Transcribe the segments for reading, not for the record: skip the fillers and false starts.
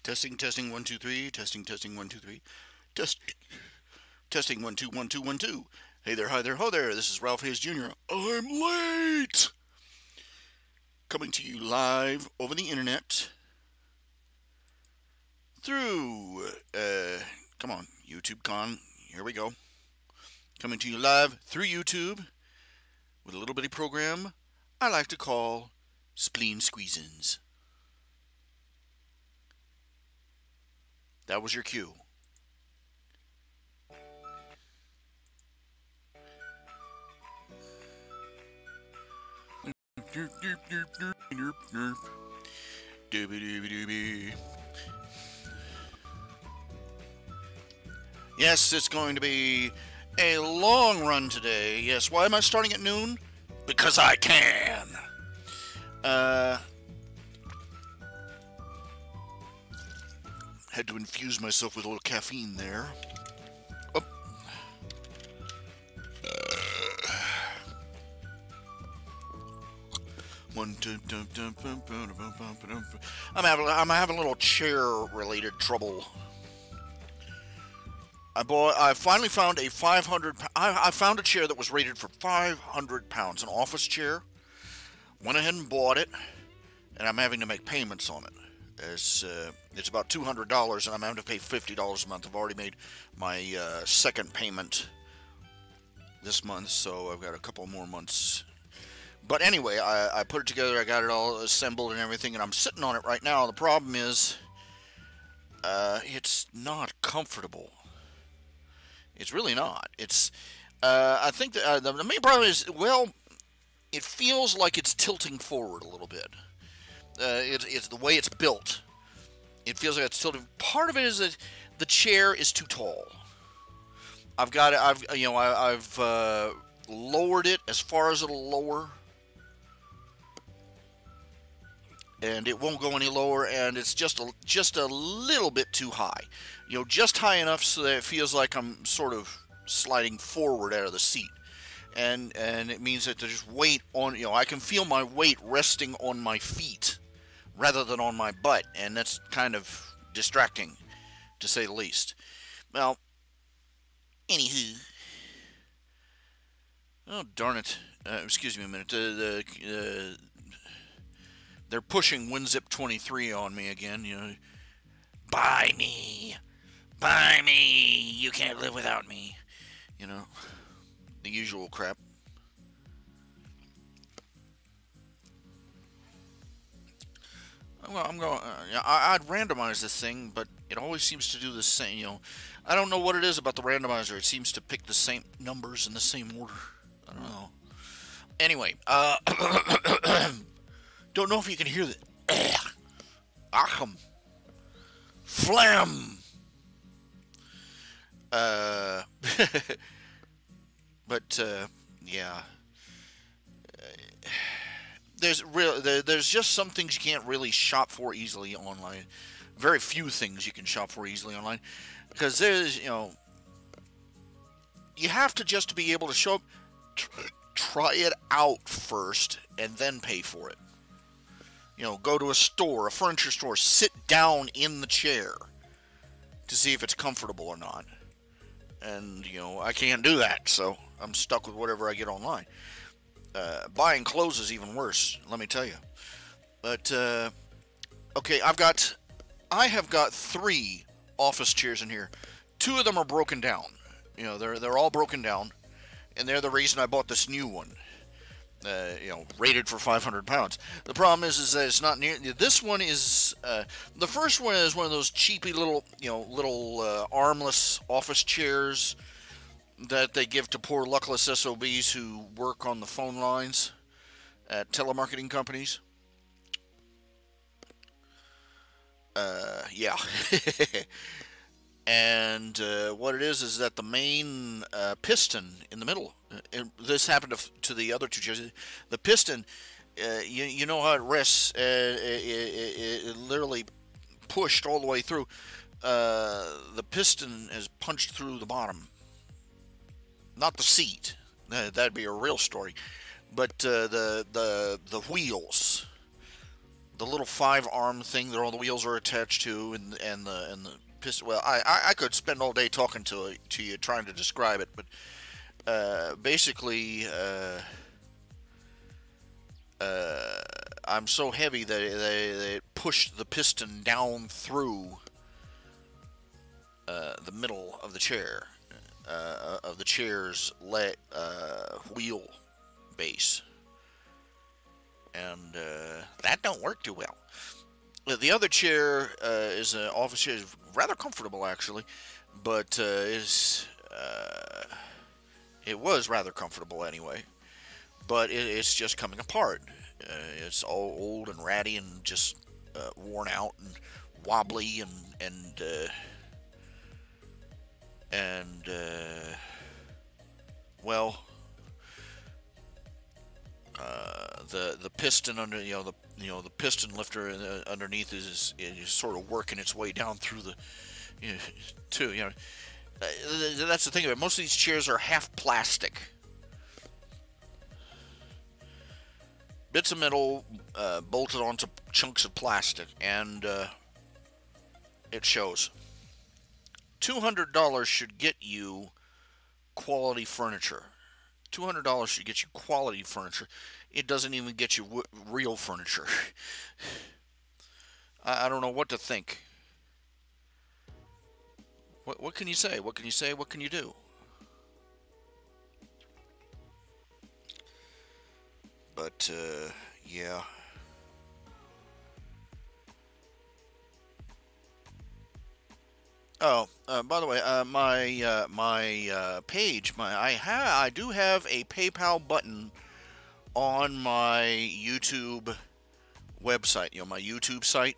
Testing, testing, 1, 2, 3. Testing, testing, 1, 2, 3. Test, testing, 1, 2, 1, 2, 1, 2. Hey there, hi there, ho there. This is RHJunior. I'm late. Coming to you live over the internet through, come on, YouTube Con. Here we go. Coming to you live through YouTube with a little bitty program I like to call Spleen Squeezins. That was your cue. Yes, it's going to be a long run today. Yes, why am I starting at noon? Because I can. Had to infuse myself with a little caffeine there. Oh. I'm having a little chair-related trouble. I finally found a 500. I found a chair that was rated for 500 pounds, an office chair. Went ahead and bought it, and I'm having to make payments on it. It's about $200, and I'm having to pay $50 a month. I've already made my second payment this month, so I've got a couple more months. But anyway, I put it together. I got it all assembled and everything, and I'm sitting on it right now. The problem is, it's not comfortable. It's really not. It's, I think the main problem is, well, it feels like it's tilting forward a little bit. It's the way it's built. It feels like it's tilting. Part of it is that the chair is too tall. I've lowered it as far as it'll lower, and it won't go any lower, and it's just a little bit too high. Just high enough so that it feels like I'm sort of sliding forward out of the seat. And it means that there's weight on, I can feel my weight resting on my feet rather than on my butt, and that's kind of distracting, to say the least. Well, anywho. Oh, darn it. Excuse me a minute. They're pushing WinZip 23 on me again, Buy me! Buy me! You can't live without me. The usual crap. Well, I'm going. I'd randomize this thing, but it always seems to do the same. I don't know what it is about the randomizer. It seems to pick the same numbers in the same order. I don't know. Anyway, don't know if you can hear the Achim. Flam. But yeah, there's just some things you can't really shop for easily online. Very few things you can shop for easily online, because there's you have to just be able to show up, try it out first, and then pay for it. Go to a store, a furniture store, sit down in the chair to see if it's comfortable or not. And, I can't do that, so I'm stuck with whatever I get online. Buying clothes is even worse, let me tell you. But, okay, I have got 3 office chairs in here. 2 of them are broken down. They're all broken down, and they're the reason I bought this new one. Rated for 500 pounds. The problem is that it's not near. This one is the first one is one of those cheapy little, armless office chairs that they give to poor luckless SOBs who work on the phone lines at telemarketing companies. Yeah. And what it is that the main piston in the middle, this happened to the other 2 chairs, the piston, you know how it rests, it literally pushed all the way through. The piston is punched through the bottom, not the seat. That'd be a real story. But the wheels, the little 5-arm thing that all the wheels are attached to, and the piston. Well, I could spend all day talking to you trying to describe it, but basically, I'm so heavy that they pushed the piston down through the middle of the chair, of the chair's wheel base, and that don't work too well. The other chair is an office chair, rather comfortable actually, but it was rather comfortable anyway. But it's just coming apart. It's all old and ratty and just worn out and wobbly and well, the piston under the piston lifter underneath is sort of working its way down through the that's the thing of it. Most of these chairs are half plastic. Bits of metal bolted onto chunks of plastic, and it shows. $200 should get you quality furniture. $200 should get you quality furniture. It doesn't even get you real furniture. I don't know what to think. What can you say? What can you say? What can you do? But yeah. Oh, by the way, my page, I do have a PayPal button on my YouTube website. My YouTube site.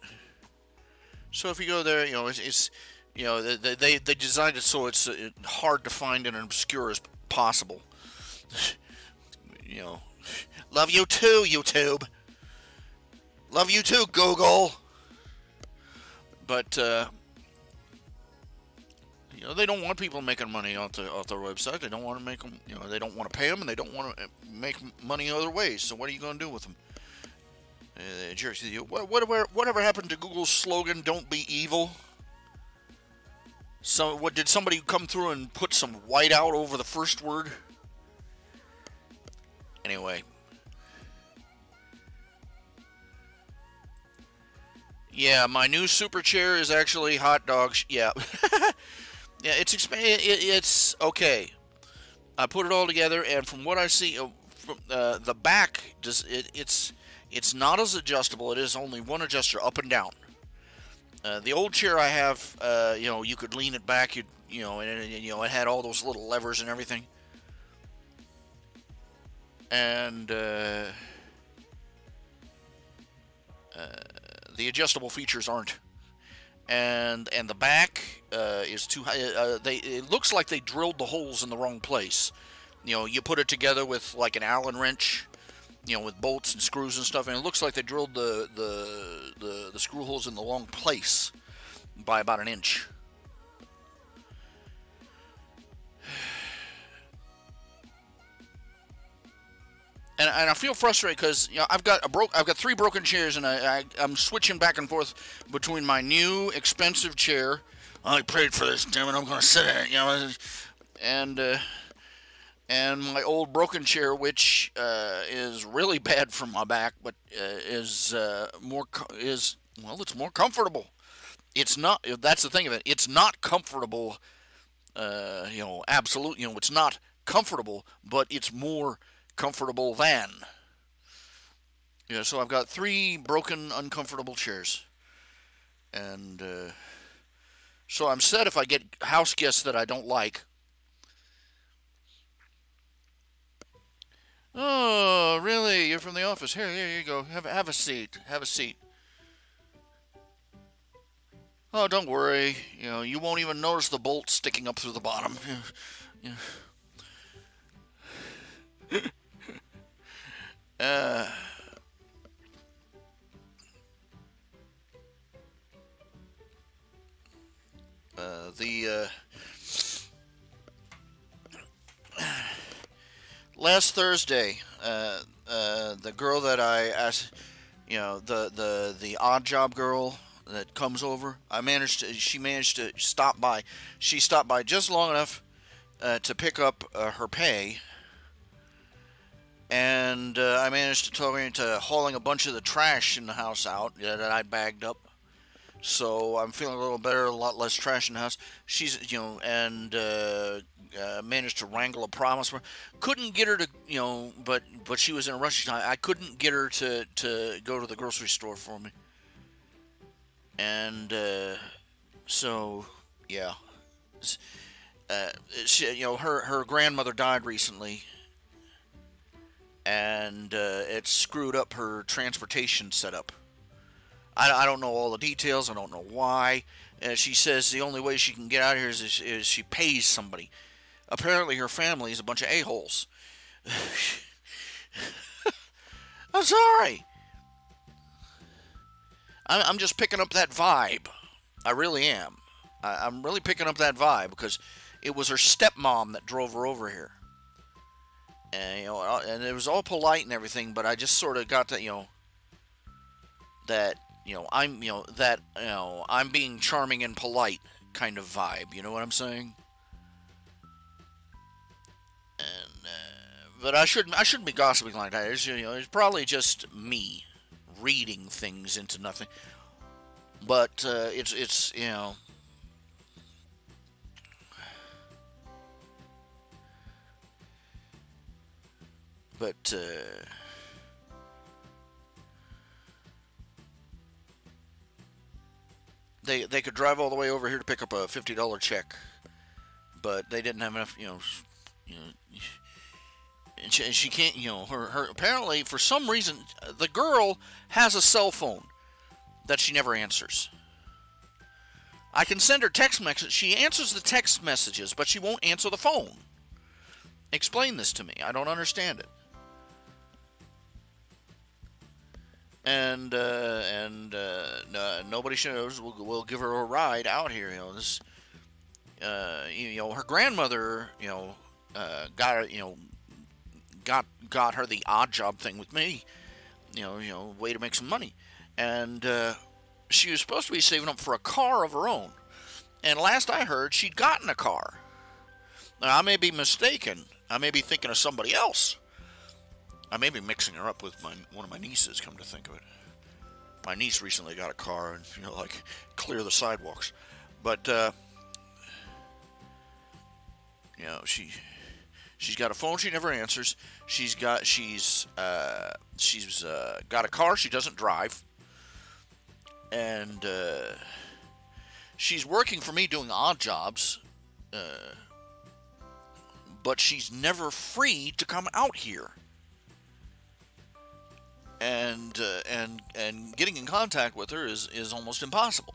So if you go there, it's they designed it so it's hard to find and obscure as possible. Love you too, YouTube. Love you too, Google. But they don't want people making money off their website. They don't want to make them. They don't want to pay them, and they don't want to make money other ways. So what are you going to do with them? Jerks. Whatever happened to Google's slogan? Don't be evil. So what did somebody come through and put some white out over the first word? Anyway. Yeah, my new super chair is actually hot dogs. Yeah. Yeah, it's okay. I put it all together, and from what I see, from the back, it's not as adjustable. It is only one adjuster, up and down. The old chair I have, you could lean it back. And it had all those little levers and everything. And the adjustable features aren't. And the back is too high. It looks like they drilled the holes in the wrong place. You put it together with like an Allen wrench, with bolts and screws and stuff, and it looks like they drilled the screw holes in the wrong place by about an inch. And I feel frustrated because I've got 3 broken chairs, and I'm switching back and forth between my new expensive chair. I paid for this, damn it! I'm gonna sit in it, and my old broken chair, which is really bad for my back, but it's more comfortable. It's not. That's the thing of it. It's not comfortable. Absolute. It's not comfortable, but it's more comfortable than. So I've got 3 broken, uncomfortable chairs, and so I'm set if I get house guests that I don't like. Oh, really? You're from the office? Here you go. Have a seat. Have a seat. Oh, don't worry. You won't even notice the bolt sticking up through the bottom. Last Thursday, the girl that I asked, You know, the odd job girl that comes over. She managed to stop by. She stopped by just long enough to pick up her pay, and I managed to talk her into hauling a bunch of the trash in the house out that I bagged up. So I'm feeling a little better, a lot less trash in the house. She's, and managed to wrangle a promise for her. Couldn't get her to, but she was in a rush time. I couldn't get her to go to the grocery store for me. And so, yeah. Her grandmother died recently, and it screwed up her transportation setup. I don't know all the details. I don't know why. She says the only way she can get out of here is she pays somebody. Apparently, her family is a bunch of a-holes. I'm sorry. I'm just picking up that vibe. I really am. I'm really picking up that vibe because it was her stepmom that drove her over here. And, and it was all polite and everything, but I just sort of got that, I'm being charming and polite kind of vibe. You know what I'm saying? And but I shouldn't be gossiping like that. It's probably just me reading things into nothing. But it's but they could drive all the way over here to pick up a $50 check, but they didn't have enough, and she can't, her apparently for some reason the girl has a cell phone that she never answers. I can send her text messages. She answers the text messages, but she won't answer the phone. Explain this to me. I don't understand it. And nobody shows. We'll give her a ride out here. Her grandmother, got her the odd job thing with me. Way to make some money, and she was supposed to be saving up for a car of her own. And last I heard, she'd gotten a car. Now I may be mistaken. I may be thinking of somebody else. I may be mixing her up with one of my nieces, come to think of it. My niece recently got a car and, clear the sidewalks. But, she's got a phone she never answers. She's got a car she doesn't drive. And, she's working for me doing odd jobs. But she's never free to come out here. And getting in contact with her is almost impossible.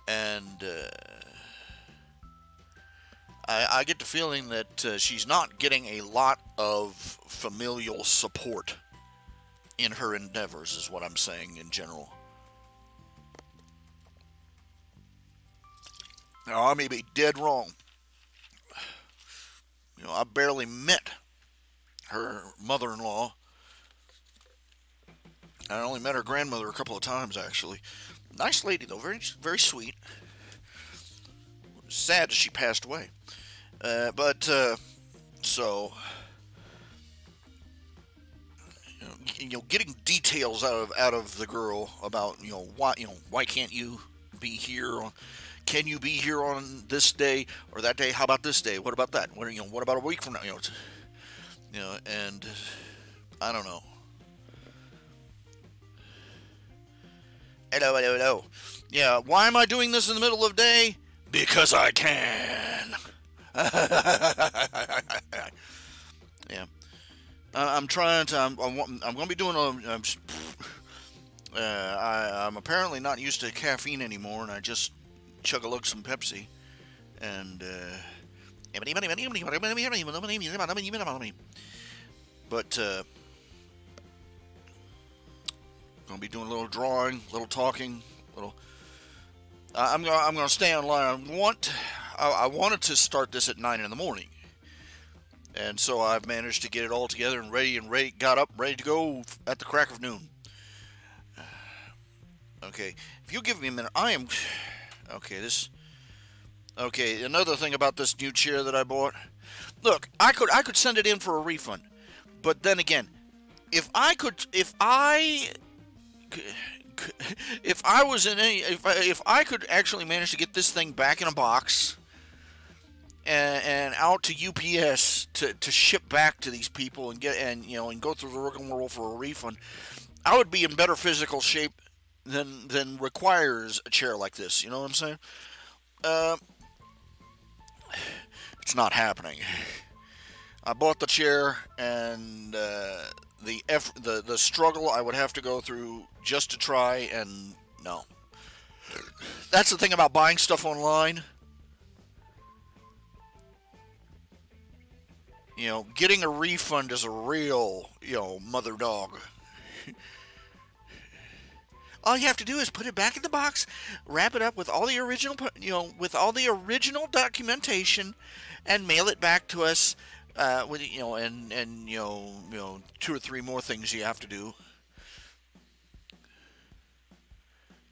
And I get the feeling that she's not getting a lot of familial support in her endeavors, is what I'm saying in general. Now, I may be dead wrong. I barely met her mother-in-law. I only met her grandmother a couple of times, actually. Nice lady, though. Very, very sweet. Sad that she passed away. So, getting details out of the girl about, why can't you be here? Can you be here on this day or that day? How about this day? What about that? What about a week from now? And I don't know. Hello. Yeah, why am I doing this in the middle of the day? Because I can. Yeah. I'm trying to. I'm going to be doing I'm apparently not used to caffeine anymore, and I just chug-a-lug some Pepsi. And but gonna be doing a little drawing, a little talking, I'm gonna stay online. I wanted to start this at 9 in the morning, And so I've managed to get it all together and ready, got up, ready to go at the crack of noon. Okay, if you give me a minute, I am... Okay, another thing about this new chair that I bought. Look, I could send it in for a refund. But then again, if I could actually manage to get this thing back in a box and out to UPS to ship back to these people and go through the rigmarole for a refund, I would be in better physical shape than requires a chair like this. You know what I'm saying? It's not happening. I bought the chair, and the struggle I would have to go through just to try, and no. That's the thing about buying stuff online. Getting a refund is a real, mother dog. All you have to do is put it back in the box, wrap it up with all the original, documentation, and mail it back to us. With 2 or 3 more things you have to do.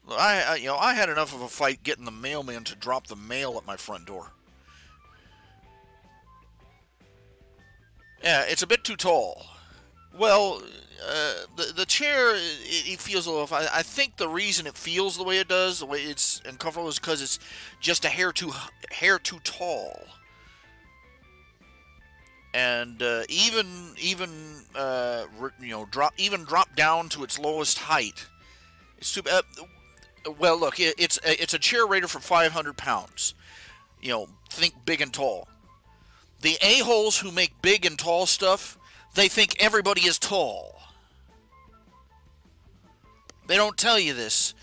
I had enough of a fight getting the mailman to drop the mail at my front door. Yeah, it's a bit too tall. Well, the chair, it feels a little... I think the reason it feels the way it does, the way it's uncomfortable, is because it's just a hair too tall. And drop down to its lowest height. It's too bad. Well, look, it's a chair rated for 500 pounds. Think big and tall. The a-holes who make big and tall stuff, they think everybody is tall. They don't tell you this.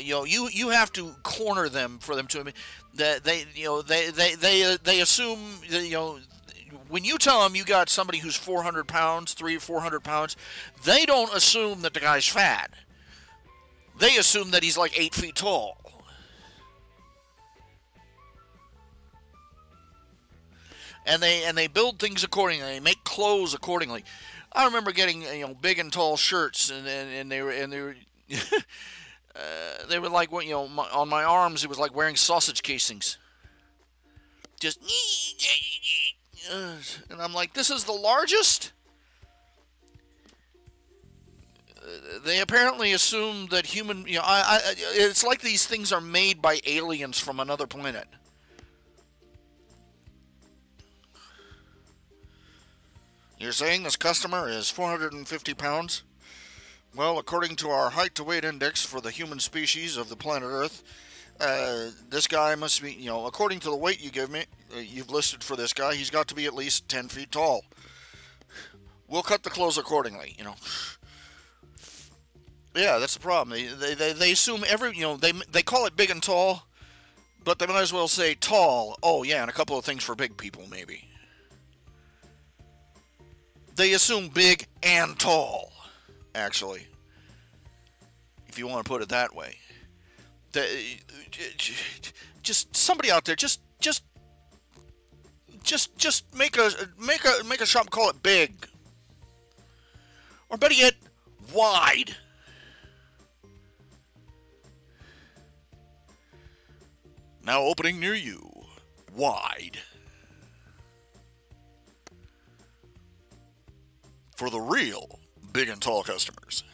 You have to corner them for them to. They assume when you tell them you got somebody who's 400 pounds, 400 pounds, they don't assume that the guy's fat. They assume that he's like 8 feet tall. And they build things accordingly. They make clothes accordingly. I remember getting big and tall shirts, and they were they were like on my arms. It was like wearing sausage casings. Just and I'm like, this is the largest. They apparently assume that human. It's like these things are made by aliens from another planet. You're saying this customer is 450 pounds? Well, according to our height-to-weight index for the human species of the planet Earth, this guy must be, according to the weight you give me, you've listed for this guy, he's got to be at least 10 feet tall. We'll cut the clothes accordingly, Yeah, that's the problem. They assume they call it big and tall, but they might as well say tall. Oh, yeah, and a couple of things for big people, maybe. They assume big and tall, actually, if you want to put it that way. Just somebody out there, just make a shop and call it big, or better yet, wide. Now opening near you, wide. For the real big and tall customers.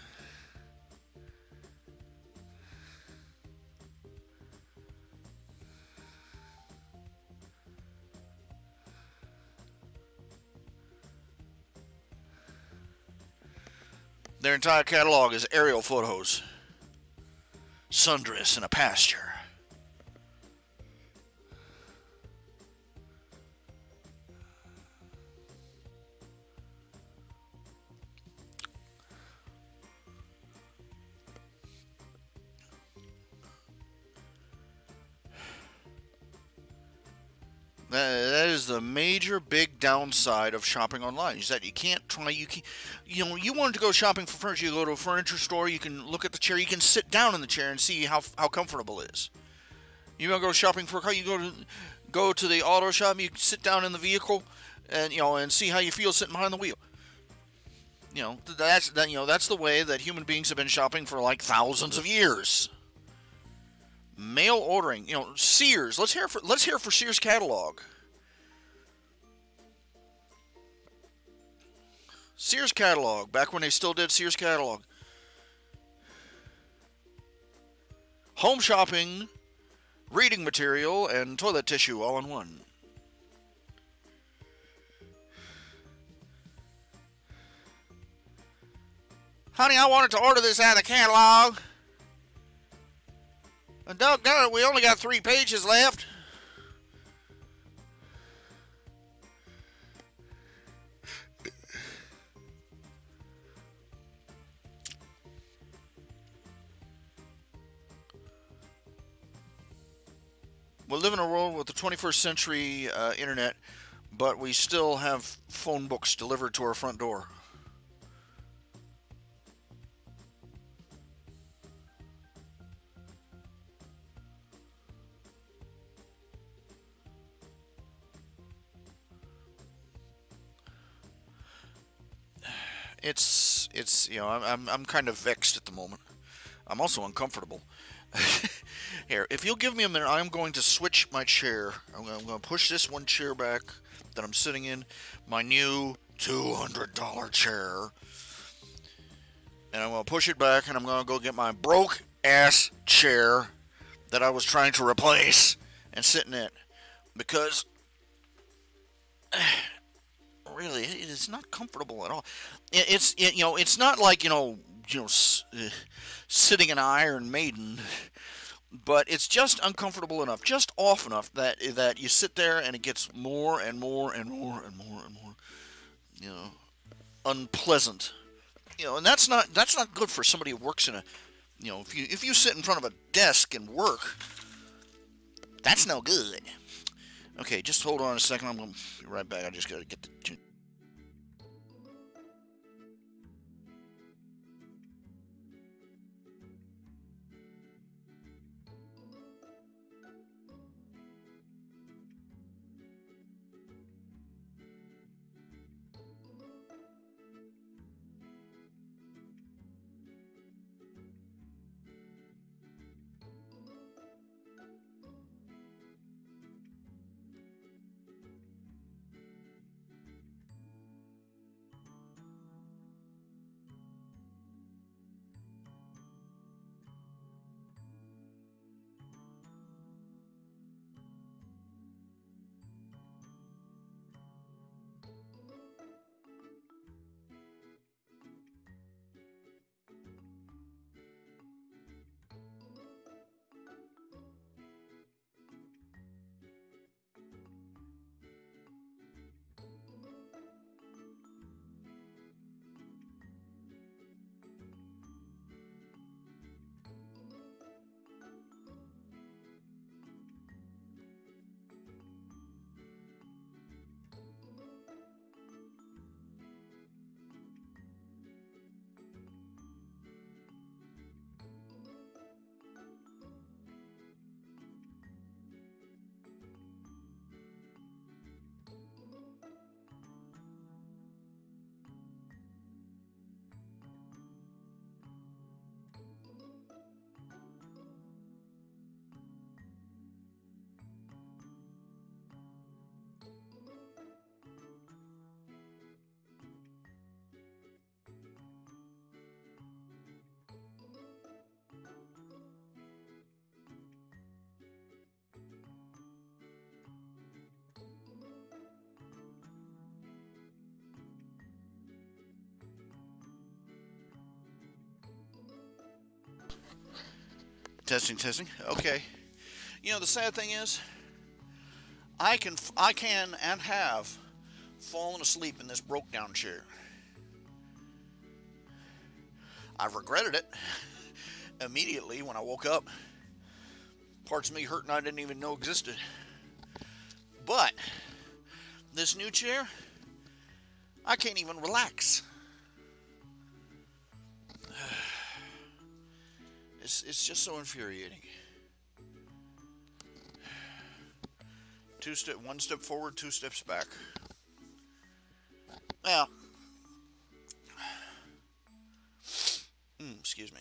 Their entire catalog is aerial photos. Sundress in a pasture. That is the major big downside of shopping online. Is that you wanted to go shopping for furniture, you go to a furniture store, you can look at the chair, you can sit down in the chair and see how comfortable it is. You want to go shopping for a car, you go to the auto shop, you sit down in the vehicle, and and see how you feel sitting behind the wheel. That's the way that human beings have been shopping for like thousands of years. Mail ordering, Sears. Let's hear for Sears catalog. Sears catalog, back when they still did Sears catalog. Home shopping, reading material, and toilet tissue all in one. Honey, I wanted to order this out of the catalog. Doggone it, we only got 3 pages left. We live in a world with the 21st century internet, but we still have phone books delivered to our front door. I'm kind of vexed at the moment. I'm also uncomfortable. Here, if you'll give me a minute, I'm going to switch my chair. I'm going to push this one chair back that I'm sitting in, my new $200 chair. And I'm going to push it back, and I'm going to go get my broke-ass chair that I was trying to replace and sit in it. Because, really, it is not comfortable at all. It's not like, sitting in Iron Maiden, but it's just uncomfortable enough, just off enough that you sit there and it gets more and more and more and more and more, unpleasant. And that's not good for somebody who works in a, if you sit in front of a desk and work, that's no good. Okay, just hold on a second. I'm going to be right back. I just got to get the... Testing. Okay. The sad thing is, I can and have fallen asleep in this broke down chair. I've regretted it immediately when I woke up. Parts of me hurting I didn't even know existed. But this new chair, I can't even relax. It's just so infuriating. One step forward, 2 steps back. Well, excuse me.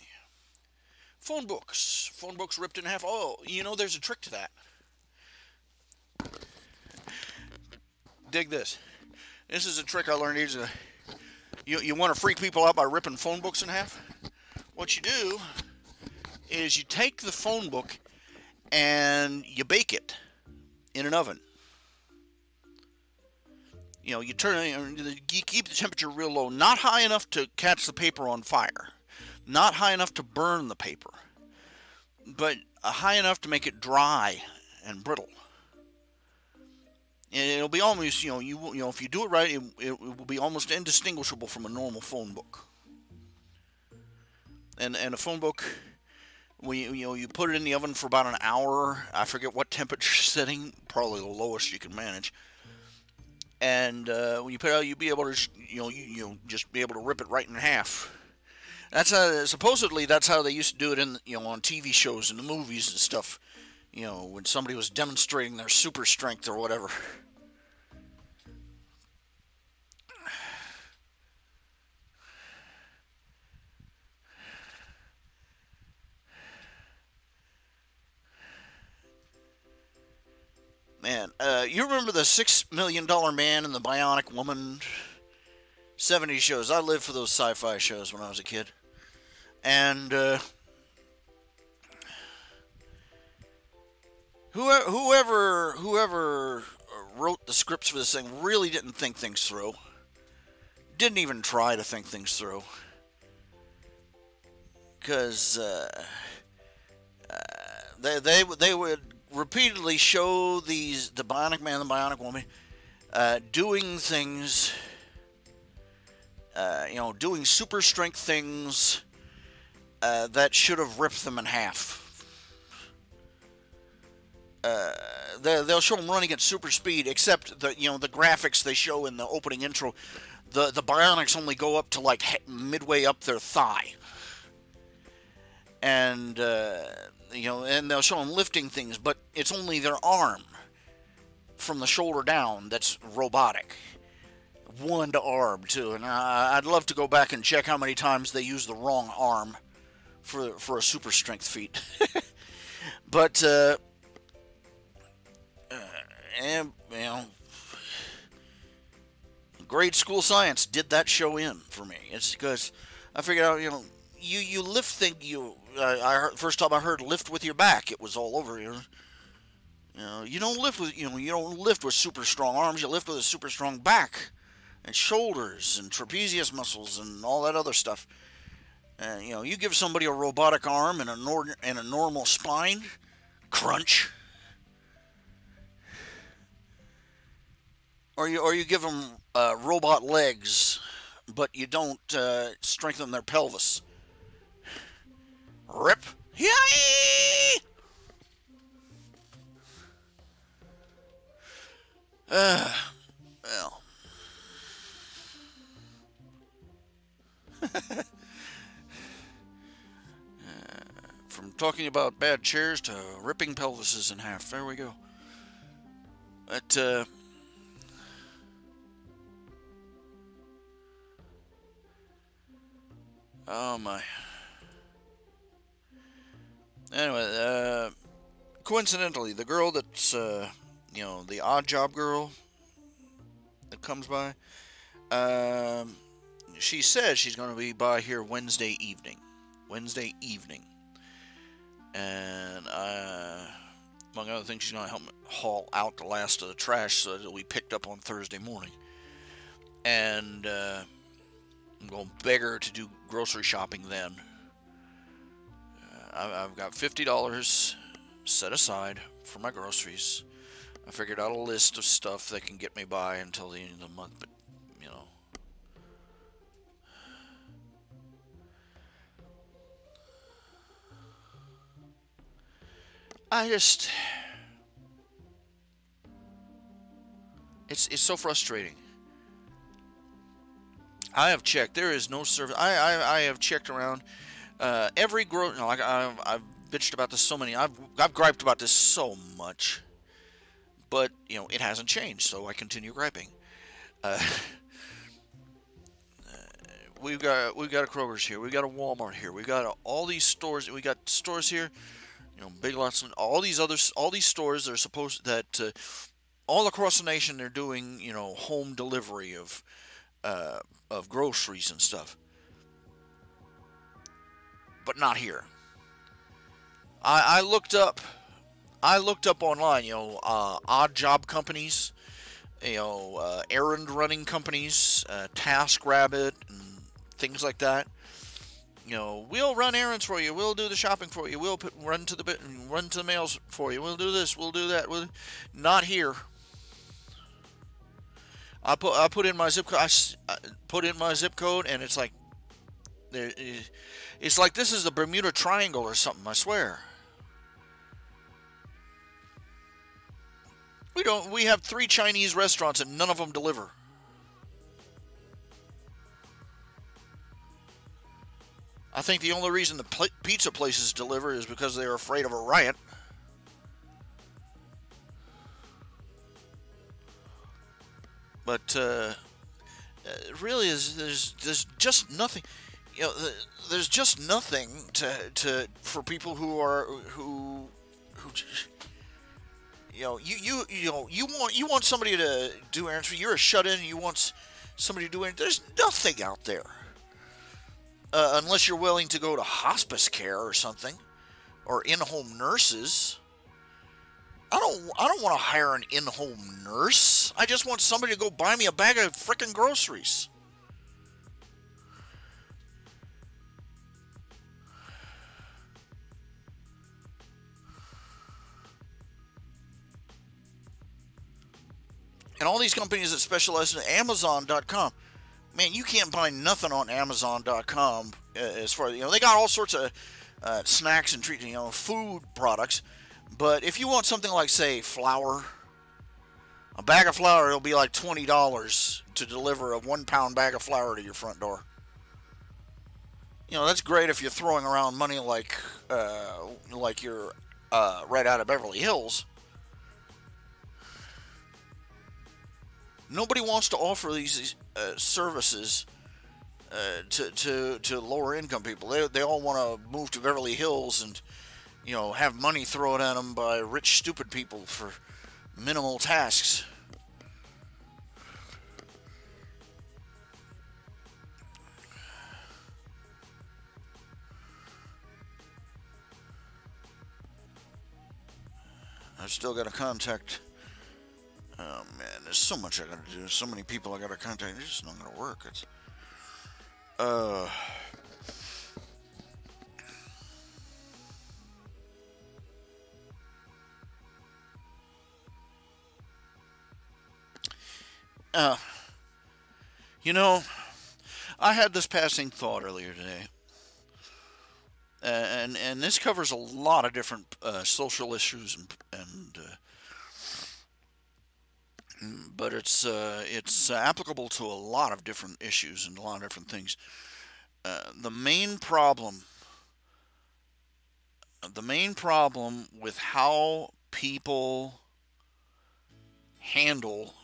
Phone books. Phone books ripped in half. Oh, you know, there's a trick to that. Dig this. This is a trick I learned years ago. You want to freak people out by ripping phone books in half? What you do is you take the phone book and you bake it in an oven. You know, you keep the temperature real low, not high enough to catch the paper on fire, not high enough to burn the paper, but high enough to make it dry and brittle. And it'll be almost, you know, if you do it right, it will be almost indistinguishable from a normal phone book. And a phone book, when you put it in the oven for about an hour. I forget what temperature setting, probably the lowest you can manage. And when you put it out, you'll be able to, you just be able to rip it right in half. That's supposedly that's how they used to do it in, on TV shows and the movies and stuff. When somebody was demonstrating their super strength or whatever. Man, you remember the $6 Million Man and the Bionic Woman 70s shows? I lived for those sci-fi shows when I was a kid. And whoever wrote the scripts for this thing really didn't think things through. Didn't even try to think things through. Because they would repeatedly show the Bionic Man and the Bionic Woman doing things, doing super strength things that should have ripped them in half. They'll show them running at super speed, except the graphics they show in the opening intro, the Bionics only go up to like midway up their thigh, and and they'll show them lifting things, but it's only their arm from the shoulder down that's robotic. One arm too, and I'd love to go back and check how many times they use the wrong arm for a super strength feat. But and grade school science did that show in for me. It's because I figured out, you lift thing. I heard, first time I heard lift with your back, it was all over. You don't lift with you don't lift with super strong arms. You lift with a super strong back and shoulders and trapezius muscles and all that other stuff. And you give somebody a robotic arm and a normal spine, crunch. Or you give them robot legs, but you don't strengthen their pelvis. Rip. Yay! Well. From talking about bad chairs to ripping pelvises in half. There we go. But, oh my. Anyway, coincidentally, the girl that's, the odd job girl that comes by, she says she's going to be by here Wednesday evening. And, among other things, she's going to help me haul out the last of the trash so that it'll be picked up on Thursday morning. And, I'm going to beg her to do grocery shopping then. I've got $50 set aside for my groceries. I figured out a list of stuff that can get me by until the end of the month, but, it's so frustrating. I have checked. There is no service. I have checked around every I've bitched about this so many. I've griped about this so much, but it hasn't changed. So I continue griping. we've got a Kroger's here. We got a Walmart here. We got all these stores. We got stores here. Big Lots. All these stores. They're supposed that all across the nation they're doing home delivery of groceries and stuff. But not here. I looked up. I looked up online. Odd job companies. Errand running companies, TaskRabbit, and things like that. We'll run errands for you. We'll do the shopping for you. We'll run to the mails for you. We'll do this. We'll do that. Not here. I put in my zip code. I put in my zip code, and it's like this is the Bermuda Triangle or something. I swear. We have 3 Chinese restaurants and none of them deliver. I think the only reason the pizza places deliver is because they're afraid of a riot. But really, there's just nothing. There's just nothing for people who you want somebody to do errands for you. You're a shut-in. You want somebody to do errands. There's nothing out there, unless you're willing to go to hospice care or something, or in-home nurses. I don't want to hire an in-home nurse. I just want somebody to go buy me a bag of frickin' groceries. And all these companies that specialize in Amazon.com, man, you can't buy nothing on Amazon.com as far as, they got all sorts of snacks and treats, food products. But if you want something like, say, flour, a bag of flour, it'll be like $20 to deliver a 1-pound bag of flour to your front door. That's great if you're throwing around money like you're right out of Beverly Hills. Nobody wants to offer these services to lower income people. They all want to move to Beverly Hills and have money thrown at them by rich stupid people for minimal tasks. I've still got to contact. Oh man, there's so much I gotta do. So many people I gotta contact. It's just not gonna work. It's I had this passing thought earlier today, and this covers a lot of different social issues and but it's applicable to a lot of different issues and a lot of different things. The main problem with how people handle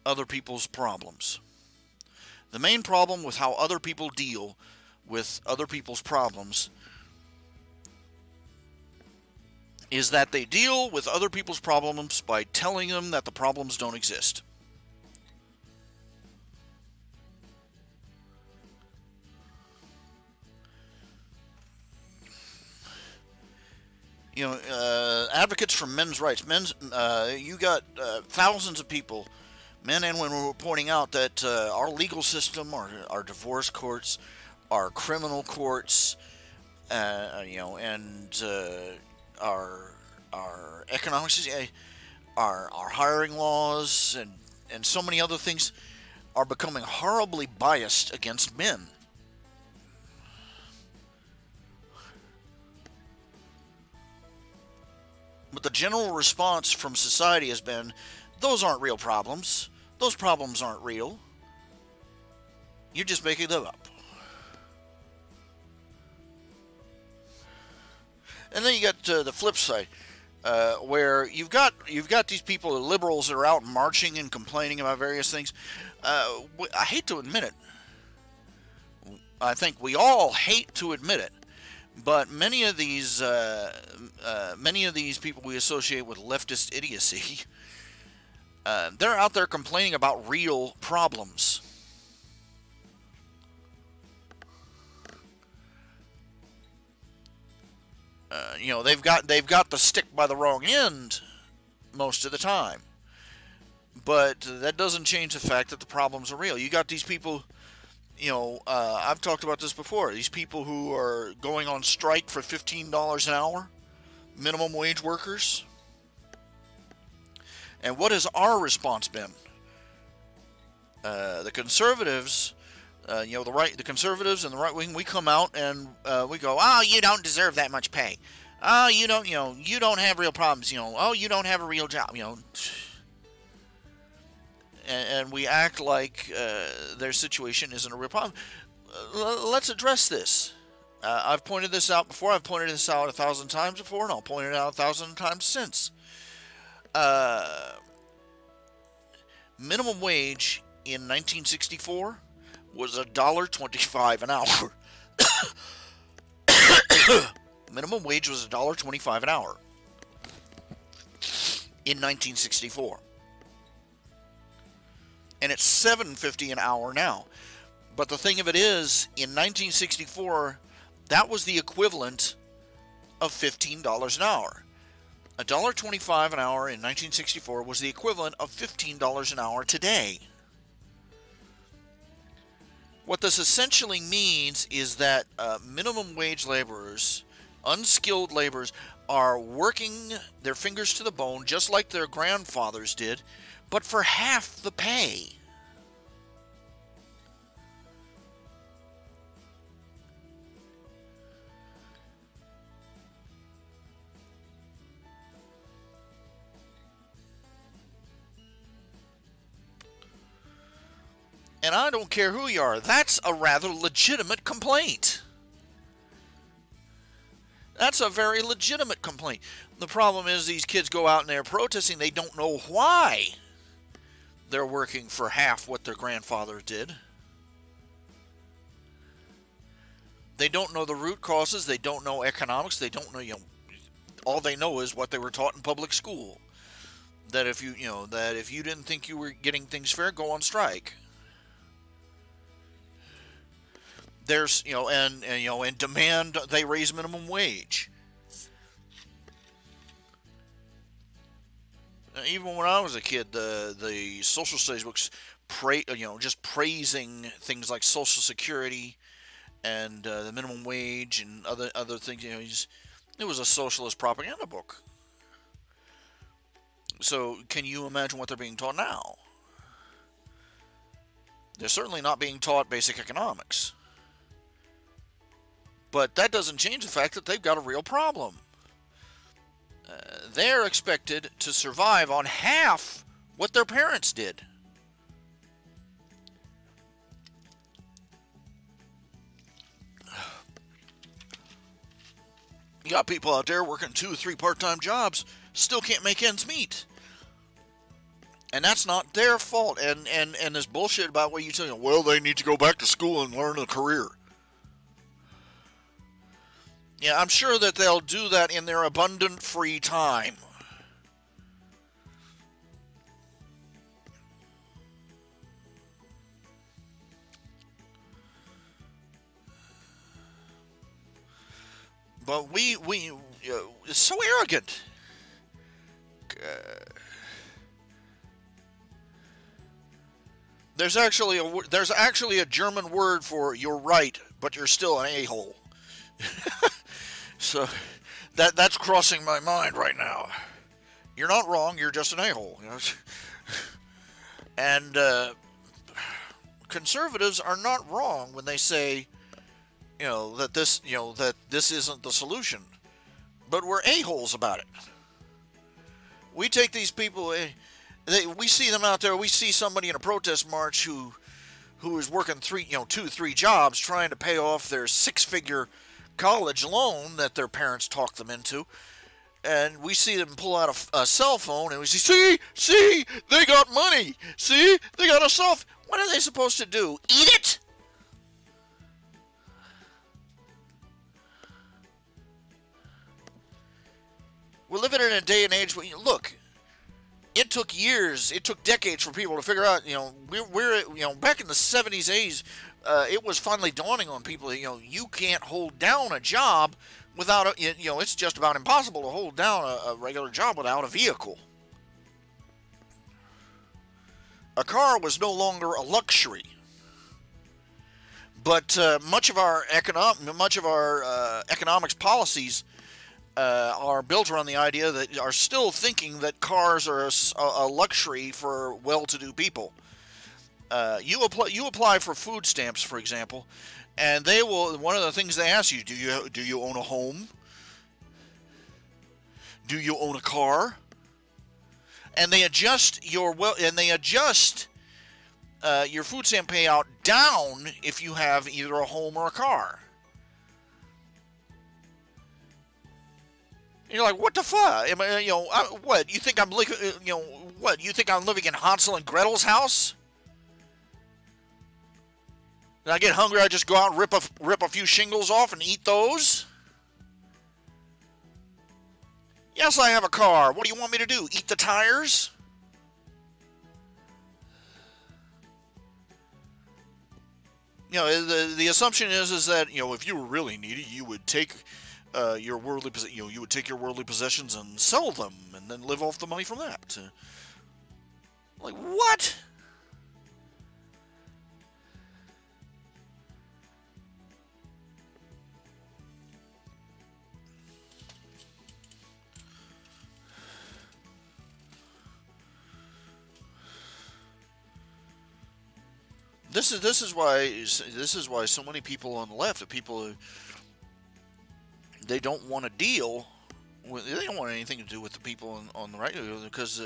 other people's problems. The main problem with how other people deal with other people's problems is that they deal with other people's problems by telling them that the problems don't exist. Advocates for men's rights. You got thousands of people, men and women, who are pointing out that our legal system, our divorce courts, our criminal courts, and our economics, our hiring laws, and so many other things are becoming horribly biased against men. But the general response from society has been, those aren't real problems. Those problems aren't real. You're just making them up. And then you got the flip side. where you've got these people, the liberals, that are out marching and complaining about various things. I hate to admit it. I think we all hate to admit it, but many of these people we associate with leftist idiocy, they're out there complaining about real problems. They've got the stick by the wrong end most of the time, but that doesn't change the fact that the problems are real. You got these people. I've talked about this before. These people who are going on strike for $15 an hour, minimum wage workers. And what has our response been? The conservatives, the conservatives and the right wing, we come out and we go, "Oh, you don't deserve that much pay. Oh, you don't have real problems. Oh, you don't have a real job. And we act like their situation isn't a real problem. Let's address this. I've pointed this out before. I've pointed this out 1,000 times before, and I'll point it out 1,000 times since. Minimum wage in 1964 was $1.25 an hour. Minimum wage was $1.25 an hour in 1964. And it's $7.50 an hour now. But the thing of it is, in 1964, that was the equivalent of $15 an hour. $1.25 an hour in 1964 was the equivalent of $15 an hour today. What this essentially means is that minimum wage laborers, unskilled laborers, are working their fingers to the bone just like their grandfathers did, but for half the pay. And I don't care who you are, that's a rather legitimate complaint. That's a very legitimate complaint. The problem is these kids go out and they're protesting. They don't know why they're working for half what their grandfather did. They don't know the root causes. They don't know economics. They don't know, all they know is what they were taught in public school. That if you didn't think you were getting things fair, go on strike. There's, and demand they raise minimum wage. Even when I was a kid, the social studies books, just praising things like Social Security and the minimum wage and other things. It was a socialist propaganda book. So, can you imagine what they're being taught now? They're certainly not being taught basic economics. But that doesn't change the fact that they've got a real problem. They're expected to survive on half what their parents did. You got people out there working 2 or 3 part-time jobs, still can't make ends meet. And that's not their fault. And this bullshit about what you tell them, well, they need to go back to school and learn a career. Yeah, I'm sure that they'll do that in their abundant free time. But it's so arrogant. There's actually a German word for you're right, but you're still an a-hole. So that's crossing my mind right now. You're not wrong. You're just an a-hole. And conservatives are not wrong when they say, that this isn't the solution. But we're a-holes about it. We take these people. We see them out there. We see somebody in a protest march who is working 2-3 jobs trying to pay off their 6-figure college loan that their parents talked them into, and we see them pull out a cell phone, and we see, they got money. See, they got a cell phone. What are they supposed to do? Eat it? We're living in a day and age where, look, it took years, it took decades for people to figure out, we're back in the 70s, 80s, it was finally dawning on people that, you can't hold down a job without, it's just about impossible to hold down a regular job without a vehicle. A car was no longer a luxury. But much of our economics policies are built around the idea that are still thinking that cars are a luxury for well-to-do people. You apply for food stamps, for example, and they will. One of the things they ask you: do you own a home? Do you own a car? And they adjust your food stamp payout down if you have either a home or a car. And you're like, what the fuck? What you think I'm living? What you think I'm living in Hansel and Gretel's house? When I get hungry, I just go out and rip a few shingles off and eat those. Yes, I have a car. What do you want me to do? Eat the tires? The assumption is that if you were really needy, you would take your worldly possessions and sell them, and then live off the money from that. Like what? This is why so many people on the left, they don't want to deal with, they don't want anything to do with the people on the right, because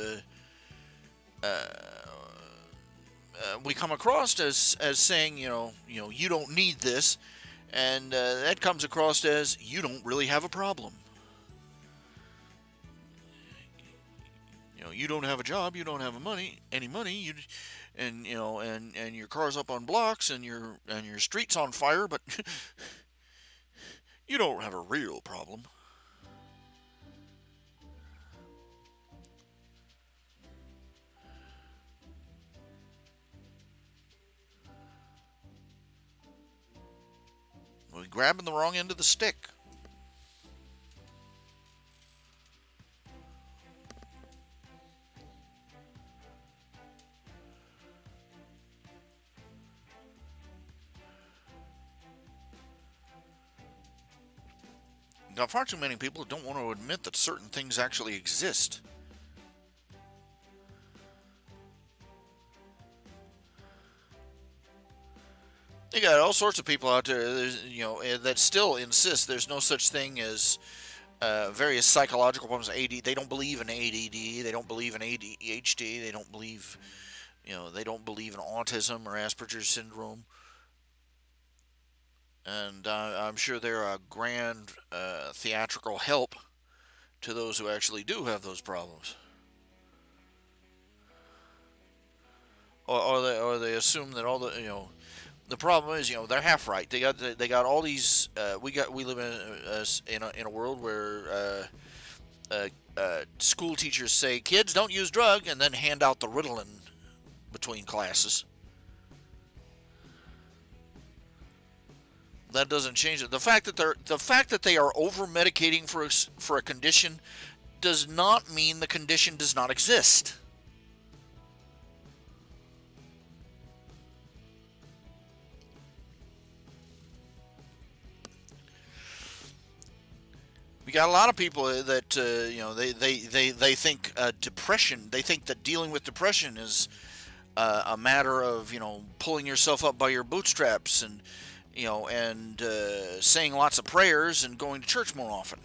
we come across as saying you don't need this, and that comes across as you don't really have a problem. You don't have a job, you don't have any money, and your car's up on blocks, and your street's on fire, but you don't have a real problem. We're grabbing the wrong end of the stick. Now, far too many people don't want to admit that certain things actually exist. You got all sorts of people out there, that still insist there's no such thing as various psychological problems. They don't believe in ADD. They don't believe in ADHD. They don't believe, they don't believe in autism or Asperger's syndrome. And I'm sure they're a grand theatrical help to those who actually do have those problems. Or they assume that all the problem is they're half right. They got all these. We live in a world where school teachers say kids don't use drug, and then hand out the Ritalin between classes. That doesn't change it. The fact that they are over medicating for a condition does not mean the condition does not exist. We got a lot of people that they think depression. They think that dealing with depression is a matter of pulling yourself up by your bootstraps and saying lots of prayers and going to church more often.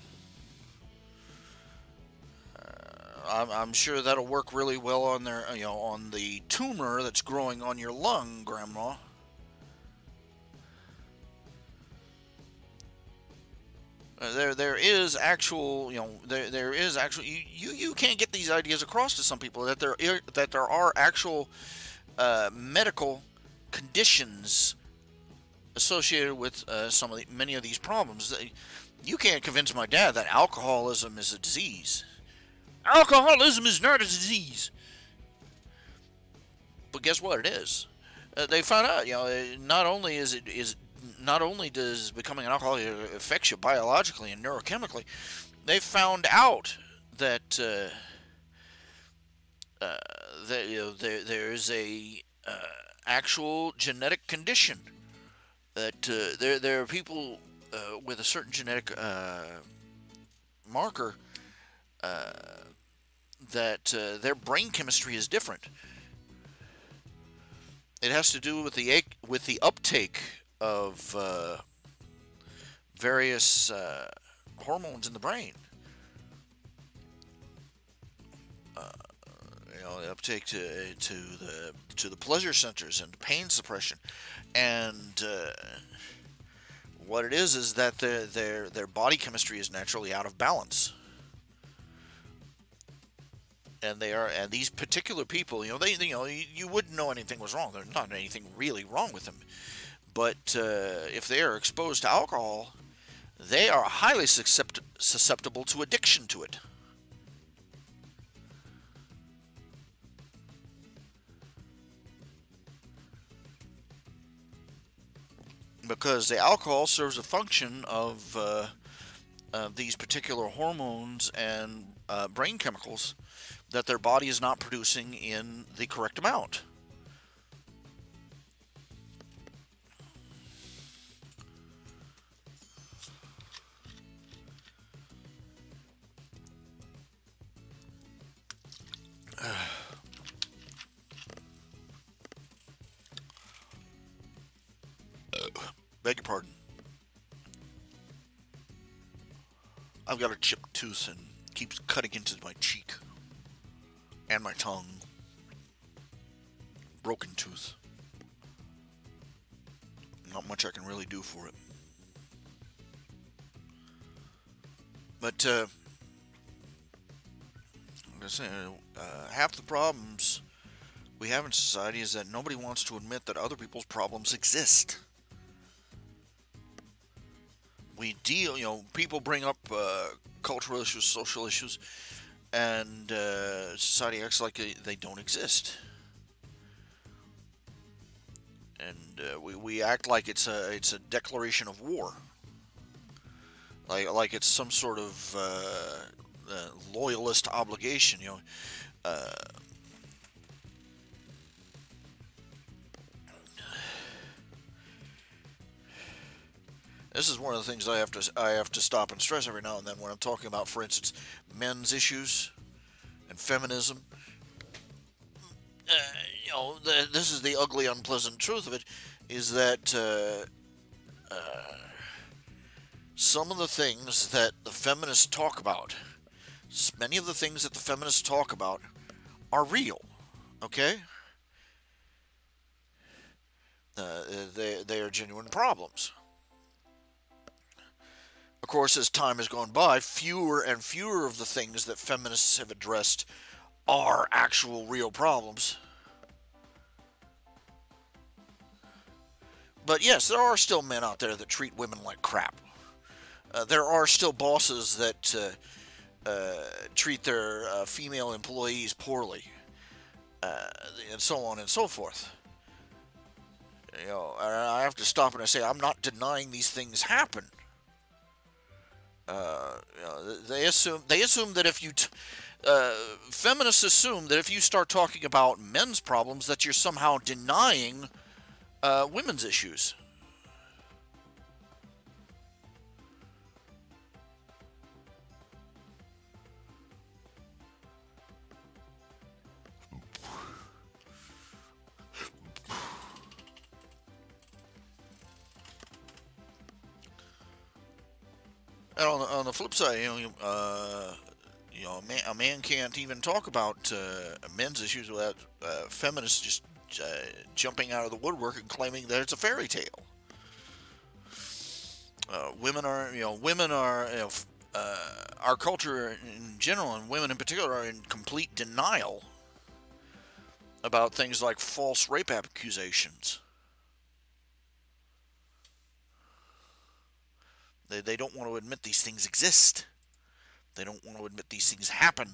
I'm sure that'll work really well on on the tumor that's growing on your lung, Grandma. There is actual, there is actual. You can't get these ideas across to some people that there are actual medical conditions associated with many of these problems. You can't convince my dad that alcoholism is a disease. Alcoholism is not a disease. But guess what? It is. They found out, not only does becoming an alcoholic affect you biologically and neurochemically, they found out that there is a actual genetic condition that there are people with a certain genetic marker that their brain chemistry is different. It has to do with the uptake of various hormones in the brain. The uptake to the pleasure centers and pain suppression, and what it is that their body chemistry is naturally out of balance. And these particular people, you wouldn't know anything was wrong. There's not anything really wrong with them, but if they are exposed to alcohol, they are highly susceptible to addiction to it. Because the alcohol serves a function of these particular hormones and brain chemicals that their body is not producing in the correct amount. Beg your pardon. I've got a chipped tooth and it keeps cutting into my cheek and my tongue. Broken tooth. Not much I can really do for it. But like I say, half the problems we have in society is that nobody wants to admit that other people's problems exist. We deal, people bring up cultural issues, social issues, and society acts like they don't exist. And we act like it's a declaration of war, like it's some sort of loyalist obligation, This is one of the things I have to stop and stress every now and then when I'm talking about, for instance, men's issues and feminism. This is the ugly, unpleasant truth of it, is that some of the things that the feminists talk about, many of the things that the feminists talk about are real, okay? They are genuine problems. Of course, as time has gone by, fewer and fewer of the things that feminists have addressed are actual real problems. But yes, there are still men out there that treat women like crap. There are still bosses that treat their female employees poorly, and so on and so forth. I have to stop and I say, I'm not denying these things happen. They assume that if you feminists assume that if you start talking about men's problems, that you're somehow denying women's issues. And on the flip side, a man can't even talk about men's issues without feminists just jumping out of the woodwork and claiming that it's a fairy tale. Women are, our culture in general, and women in particular, are in complete denial about things like false rape accusations. They don't want to admit these things exist. They don't want to admit these things happen.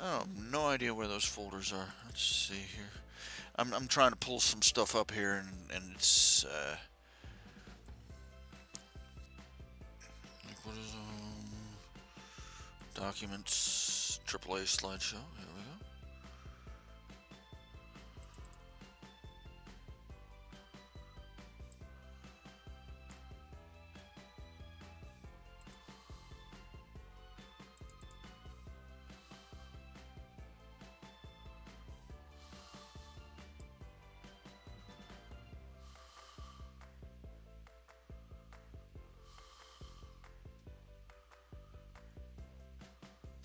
I have no idea where those folders are. Let's see here. I'm trying to pull some stuff up here, and it's what is documents AAA slideshow. Here we go.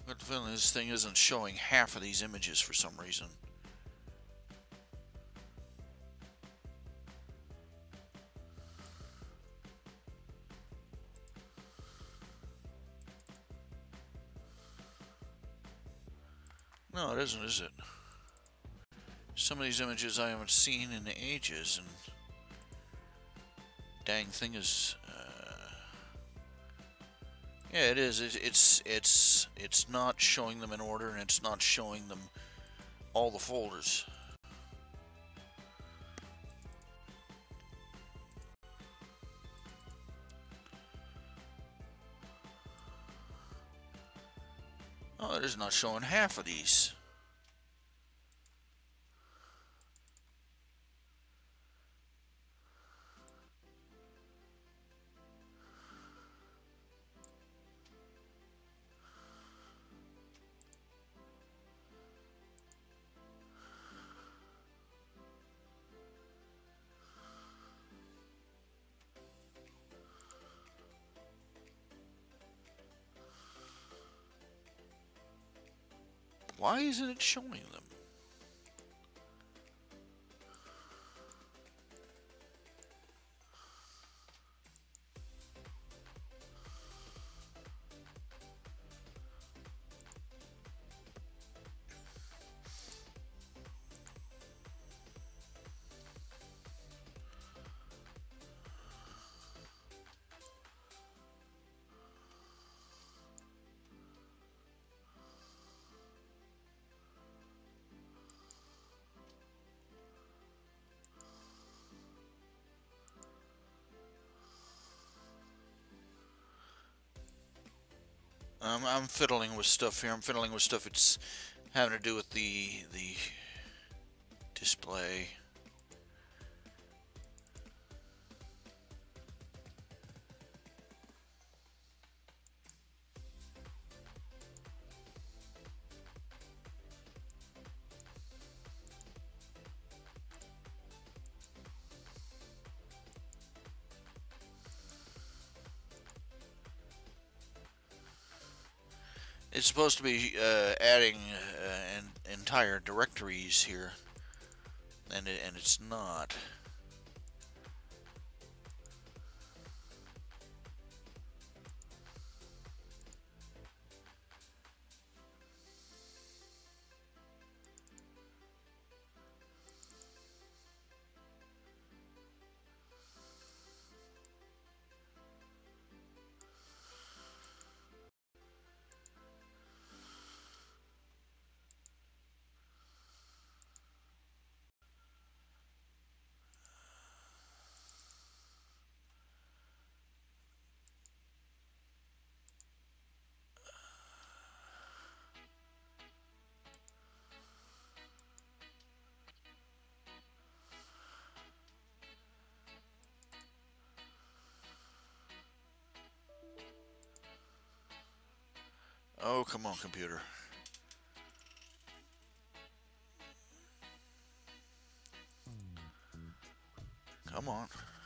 But the feeling this thing isn't showing half of these images for some reason. No, it isn't, is it? Some of these images I haven't seen in ages, and dang thing is, yeah, it is. It's not showing them in order, and it's not showing them all the folders. Oh, it is not showing half of these. Why isn't it showing them? I'm fiddling with stuff here. I'm fiddling with stuff that's having to do with the display. It's supposed to be adding entire directories here, and it's not. Oh, come on, computer. Come on.